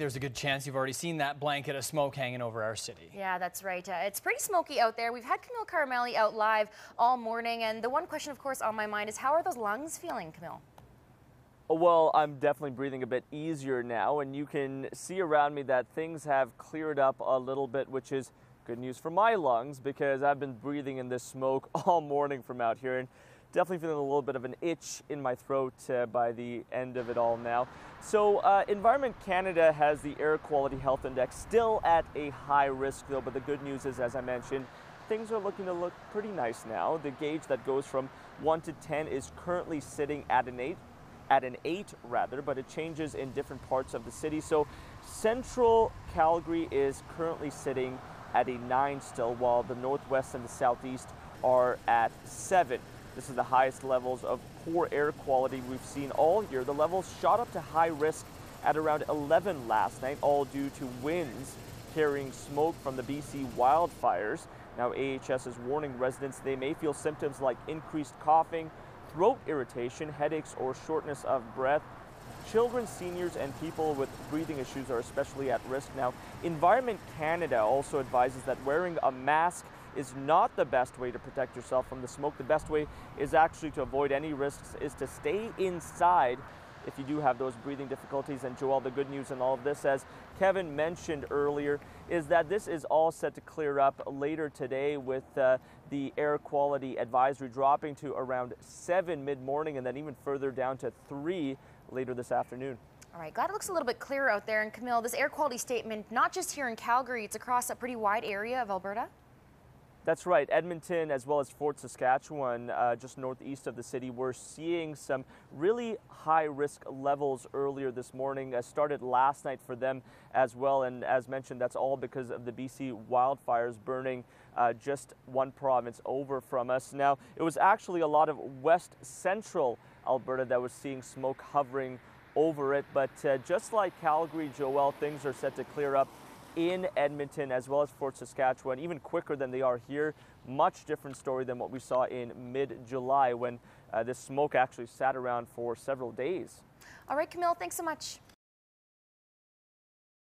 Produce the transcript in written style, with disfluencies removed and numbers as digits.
There's a good chance you've already seen that blanket of smoke hanging over our city. Yeah, that's right. It's pretty smoky out there. We've had Kamil Karamali out live all morning, and the one question, of course, on my mind is how are those lungs feeling, Kamil? Well, I'm definitely breathing a bit easier now, and you can see around me that things have cleared up a little bit, which is good news for my lungs because I've been breathing in this smoke all morning from out here, and definitely feeling a little bit of an itch in my throat by the end of it all now. So Environment Canada has the Air Quality Health Index still at a high risk though, but the good news is, as I mentioned, things are looking to look pretty nice now. The gauge that goes from 1 to 10 is currently sitting at an 8 rather, but it changes in different parts of the city. So central Calgary is currently sitting at a 9 still, while the northwest and the southeast are at 7. This is the highest levels of poor air quality we've seen all year. The levels shot up to high risk at around 11 last night, all due to winds carrying smoke from the BC wildfires. Now AHS is warning residents they may feel symptoms like increased coughing, throat irritation, headaches, or shortness of breath. Children, seniors, and people with breathing issues are especially at risk. Now, Environment Canada also advises that wearing a mask is not the best way to protect yourself from the smoke. The best way is actually to avoid any risks is to stay inside if you do have those breathing difficulties. And Joel, the good news in all of this, as Kevin mentioned earlier, is that this is all set to clear up later today with the air quality advisory dropping to around 7 mid-morning and then even further down to 3 later this afternoon. All right, glad it looks a little bit clearer out there. And Kamil, this air quality statement, not just here in Calgary, it's across a pretty wide area of Alberta. That's right. Edmonton, as well as Fort Saskatchewan, just northeast of the city, we're seeing some really high risk levels earlier this morning. Started last night for them as well. And as mentioned, that's all because of the BC wildfires burning just one province over from us. Now, it was actually a lot of west central Alberta that was seeing smoke hovering over it. But just like Calgary, Joel, things are set to clear up in Edmonton as well as Fort Saskatchewan, even quicker than they are here. Much different story than what we saw in mid-July when this smoke actually sat around for several days. All right, Kamil, thanks so much.